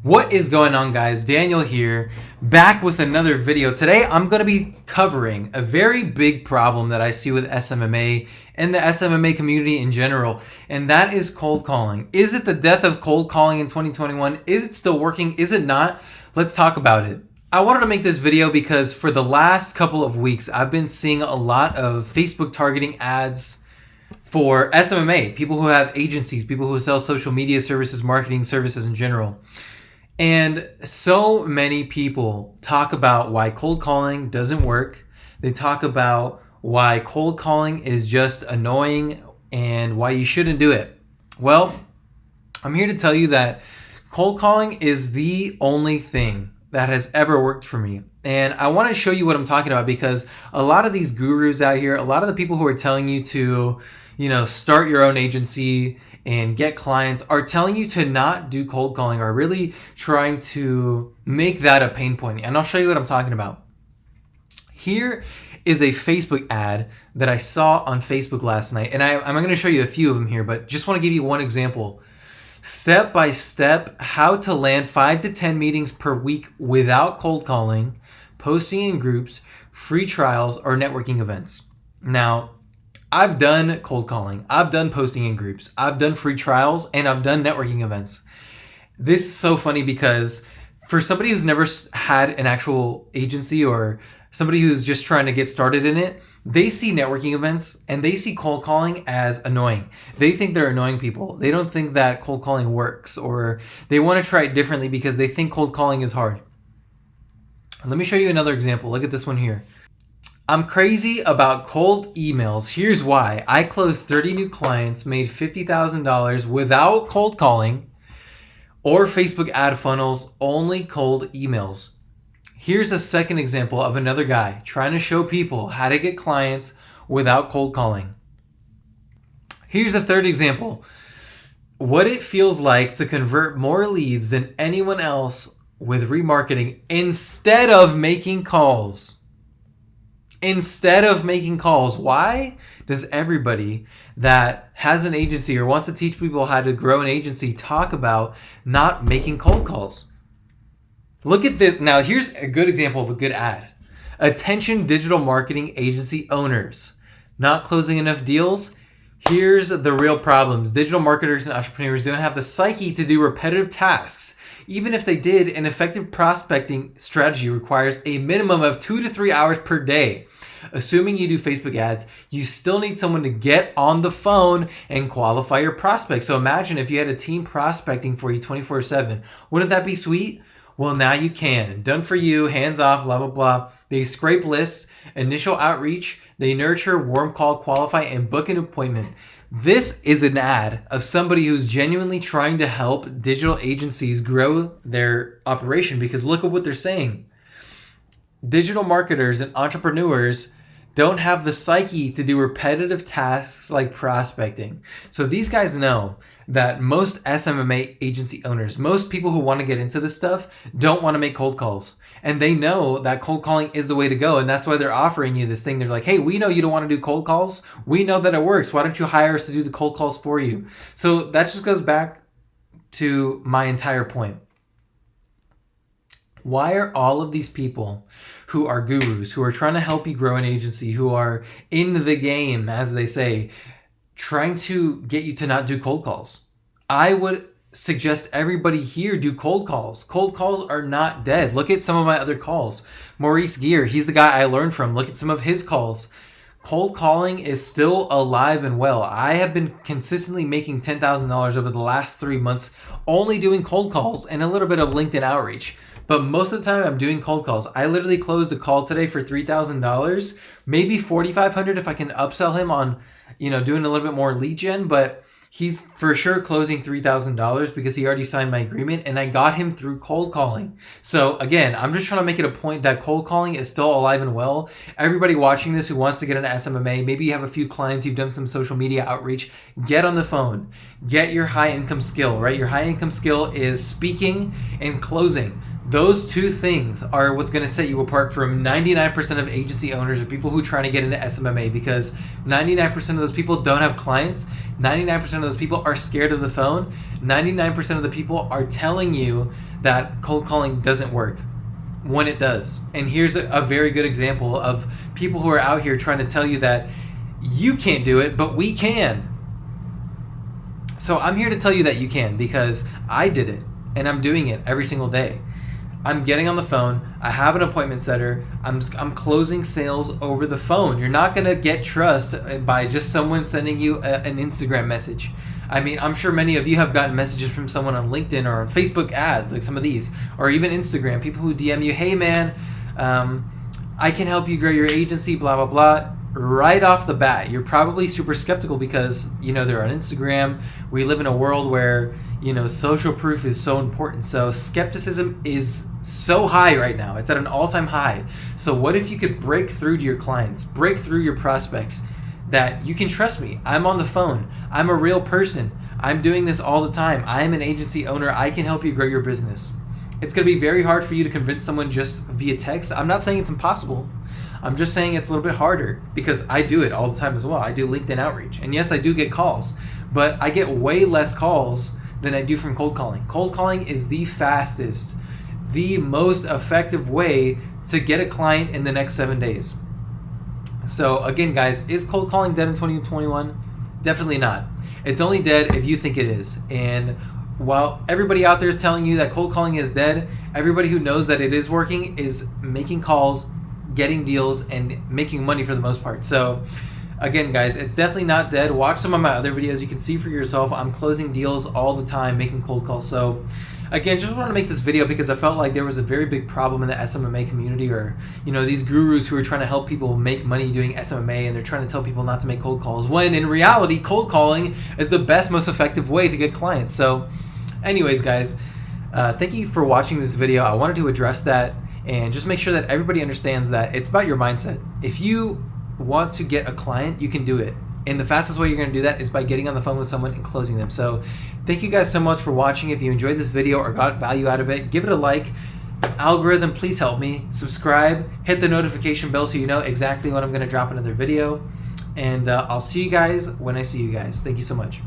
What is going on, guys? Daniel here, back with another video. Today I'm going to be covering a very big problem that I see with SMMA and the SMMA community in general, and that is cold calling. Is it the death of cold calling in 2021? Is it still working? Is it not? Let's talk about it. I wanted to make this video because for the last couple of weeks I've been seeing a lot of Facebook targeting ads for SMMA, people who have agencies, people who sell social media services, marketing services in general. And so many people talk about why cold calling doesn't work. They talk about why cold calling is just annoying and why you shouldn't do it. Well, I'm here to tell you that cold calling is the only thing that has ever worked for me. And I want to show you what I'm talking about because a lot of these gurus out here, a lot of the people who are telling you to, start your own agency and get clients are telling you to not do cold calling, are really trying to make that a pain point. And I'll show you what I'm talking about. Here is a Facebook ad that I saw on Facebook last night. And I'm going to show you a few of them here, but just want to give you one example. Step by step, how to land 5 to 10 meetings per week without cold calling, posting in groups, free trials, or networking events. Now, I've done cold calling, I've done posting in groups, I've done free trials, and I've done networking events. This is so funny because for somebody who's never had an actual agency or somebody who's just trying to get started in it, they see networking events and they see cold calling as annoying. They think they're annoying people. They don't think that cold calling works, or they want to try it differently because they think cold calling is hard. Let me show you another example. Look at this one here. I'm crazy about cold emails. Here's why. I closed 30 new clients, made $50,000 without cold calling or Facebook ad funnels, only cold emails. Here's a second example of another guy trying to show people how to get clients without cold calling. Here's a third example. What it feels like to convert more leads than anyone else with remarketing instead of making calls. Why does everybody that has an agency or wants to teach people how to grow an agency talk about not making cold calls? Look at this. Now, here's a good example of a good ad. Attention digital marketing agency owners. Not closing enough deals? Here's the real problems. Digital marketers and entrepreneurs don't have the psyche to do repetitive tasks. Even if they did, an effective prospecting strategy requires a minimum of 2 to 3 hours per day. Assuming you do Facebook ads, you still need someone to get on the phone and qualify your prospects. So imagine if you had a team prospecting for you 24/7. Wouldn't that be sweet? Well, now you can. Done for you, hands off, blah, blah, blah. They scrape lists, initial outreach, they nurture, warm call, qualify, and book an appointment. This is an ad of somebody who's genuinely trying to help digital agencies grow their operation, because look at what they're saying. Digital marketers and entrepreneurs don't have the psyche to do repetitive tasks like prospecting. So these guys know that most SMMA agency owners, most people who want to get into this stuff, don't want to make cold calls. And they know that cold calling is the way to go. And that's why they're offering you this thing. They're like, hey, we know you don't want to do cold calls. We know that it works. Why don't you hire us to do the cold calls for you? So that just goes back to my entire point. Why are all of these people who are gurus, who are trying to help you grow an agency, who are in the game, as they say, trying to get you to not do cold calls? I would suggest everybody here do cold calls. Cold calls are not dead. Look at some of my other calls. Maurice Gear, he's the guy I learned from. Look at some of his calls. Cold calling is still alive and well. I have been consistently making $10,000 over the last 3 months, only doing cold calls and a little bit of LinkedIn outreach. But most of the time I'm doing cold calls. I literally closed a call today for $3,000, maybe $4,500 if I can upsell him on, doing a little bit more lead gen, but he's for sure closing $3,000 because he already signed my agreement and I got him through cold calling. So again, I'm just trying to make it a point that cold calling is still alive and well. Everybody watching this who wants to get into SMMA, maybe you have a few clients, you've done some social media outreach, get on the phone, get your high income skill, right? Your high income skill is speaking and closing. Those two things are what's going to set you apart from 99% of agency owners or people who are trying to get into SMMA, because 99% of those people don't have clients. 99% of those people are scared of the phone. 99% of the people are telling you that cold calling doesn't work when it does. And here's a very good example of people who are out here trying to tell you that you can't do it, but we can. So I'm here to tell you that you can, because I did it and I'm doing it every single day. I'm getting on the phone. I have an appointment setter. I'm closing sales over the phone. You're not going to get trust by just someone sending you an Instagram message. I mean, I'm sure many of you have gotten messages from someone on LinkedIn or on Facebook ads, like some of these, or even Instagram, people who DM you, hey man, I can help you grow your agency, blah, blah, blah. Right off the bat, you're probably super skeptical because, they're on Instagram. We live in a world where, social proof is so important. So skepticism is so high right now. It's at an all-time high. So what if you could break through to your clients, break through your prospects, that you can trust me. I'm on the phone. I'm a real person. I'm doing this all the time. I am an agency owner. I can help you grow your business. It's going to be very hard for you to convince someone just via text. I'm not saying it's impossible. I'm just saying it's a little bit harder, because I do it all the time as well. I do LinkedIn outreach. And yes, I do get calls, but I get way less calls than I do from cold calling. Cold calling is the fastest, the most effective way to get a client in the next 7 days. So again, guys, is cold calling dead in 2021? Definitely not. It's only dead if you think it is. And while everybody out there is telling you that cold calling is dead, everybody who knows that it is working is making calls, getting deals, and making money for the most part. So again, guys, it's definitely not dead. Watch some of my other videos. You can see for yourself. I'm closing deals all the time, making cold calls. So again, just wanted to make this video because I felt like there was a very big problem in the SMMA community, or these gurus who are trying to help people make money doing SMMA, and they're trying to tell people not to make cold calls, when in reality, cold calling is the best, most effective way to get clients. So anyways, guys, thank you for watching this video. I wanted to address that and just make sure that everybody understands that it's about your mindset. If you want to get a client, you can do it. And the fastest way you're going to do that is by getting on the phone with someone and closing them. So thank you guys so much for watching. If you enjoyed this video or got value out of it, give it a like. Algorithm, please help me. Subscribe, hit the notification bell so you know exactly when I'm going to drop another video. And I'll see you guys when I see you guys. Thank you so much.